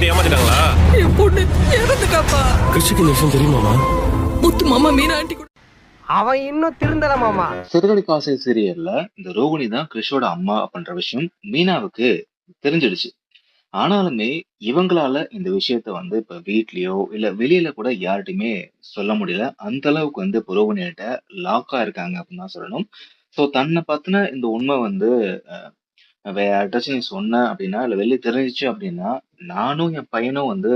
பண்ணி ஏமாத்திட்டாங்களா? என் பொண்ணு இறந்துட்டாப்பா. கிருஷிக்கு இந்த விஷயம் தெரியுமாமா? முத்து மாமா மீனா ஆண்டி கூட அவன் இன்னும் திருந்தல மாமா. சிறுகடி காசை சீரியல்ல இந்த ரோகிணி தான் கிறிஷோட அம்மா அப்படின்ற விஷயம் மீனாவுக்கு தெரிஞ்சிடுச்சு. ஆனாலுமே இவங்களால இந்த விஷயத்த வந்து இப்ப வீட்லயோ இல்ல வெளியில கூட யார்கிட்டயுமே சொல்ல முடியல. அந்த அளவுக்கு வந்து இப்ப ரோகிணிகிட்ட லாக்கா இருக்காங்க அப்படின்னு தான் சொல்லணும். சோ தன்னை பத்தின இந்த உண்மை வந்து வேற யார்கிட்டயாச்சும் நீ சொன்ன அப்படின்னா இல்ல வெளியே தெரிஞ்சிச்சு அப்படின்னா நானும் என் பையனும் வந்து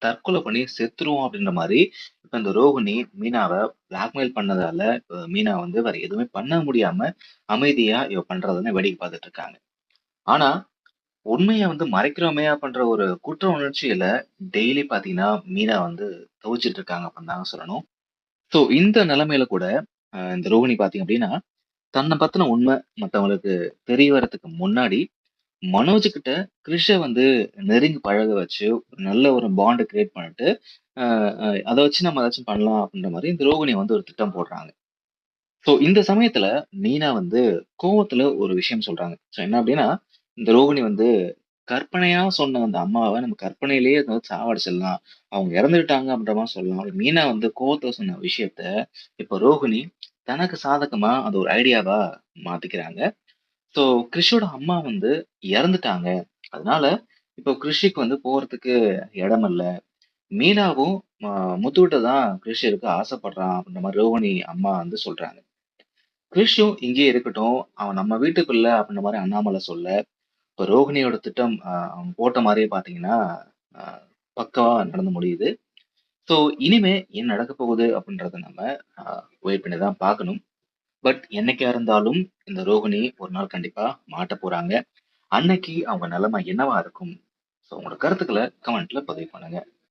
தற்கொலை பண்ணி செத்துருவோம் அப்படின்ற மாதிரி இப்ப இந்த ரோகிணி மீனாவை பிளாக்மெயில் பண்ணதால இப்ப மீனா வந்து வேற எதுவுமே பண்ண முடியாம அமைதியா இவ பண்றதுன்னு வேடிக்கை பார்த்துட்டு இருக்காங்க. ஆனா உண்மைய வந்து மறைக்கிறோமே பண்ற ஒரு குற்ற உணர்ச்சியில டெய்லி பாத்தீங்கன்னா மீனா வந்து துவைச்சிட்டு இருக்காங்க அப்படின்னு தாங்க சொல்லணும். சோ இந்த நிலைமையில கூட இந்த ரோகிணி பாத்தீங்க அப்படின்னா தன்னை பத்தின உண்மை மத்தவங்களுக்கு தெரிய வரதுக்கு முன்னாடி மனோஜ் கிட்ட கிறிஷ வந்து நெருங்கி பழக வச்சு ஒரு நல்ல ஒரு பாண்ட் கிரியேட் பண்ணிட்டு அதை வச்சு நம்ம ஏதாச்சும் பண்ணலாம் அப்படின்ற மாதிரி இந்த ரோகிணி வந்து ஒரு திட்டம் போடுறாங்க. சோ இந்த சமயத்துல மீனா வந்து கோவத்துல ஒரு விஷயம் சொல்றாங்க. சோ என்ன அப்படின்னா இந்த ரோகிணி வந்து கற்பனையா சொன்ன அந்த அம்மாவை நம்ம கற்பனையிலேயே அதை வந்து சாவடிச்சிடலாம், அவங்க இறந்துட்டாங்க அப்படின்ற மாதிரி சொல்லலாம் அப்படி மீனா வந்து கோவத்துல சொன்ன விஷயத்த இப்ப ரோகிணி தனக்கு சாதகமா அது ஒரு ஐடியாவா மாத்திக்கிறாங்க. சோ கிறிஷோட அம்மா வந்து இறந்துட்டாங்க. அதனால இப்போ கிறிஷிக்கு வந்து போறதுக்கு இடம் இல்ல. மீனாவும் முத்துக்கிட்ட தான் கிறிஷ் இருக்க ஆசைப்படுறான் அப்படின்ற மாதிரி ரோகிணி அம்மா வந்து சொல்றாங்க. கிறிஷும் இங்கேயே இருக்கட்டும், அவன் நம்ம வீட்டுக்குள்ள அப்படின்ற மாதிரி அண்ணாமலை சொல்ல, இப்போ ரோகிணியோட திட்டம் அவன் போட்ட மாதிரியே பாத்தீங்கன்னா ஆஹ் பக்காவா நடந்து முடியுது. ஸோ இனிமே என்ன நடக்க போகுது அப்படின்றத நம்ம வெயிட் பண்ணி தான் பார்க்கணும். பட் என்னைக்கா இருந்தாலும் இந்த ரோகிணி ஒரு நாள் கண்டிப்பா மாட்ட போறாங்க. அன்னைக்கு அவங்க நிலைமை என்னவா இருக்கும்? ஸோ உங்களோட கருத்துக்களை கமெண்ட்ல பதிவு பண்ணுங்க.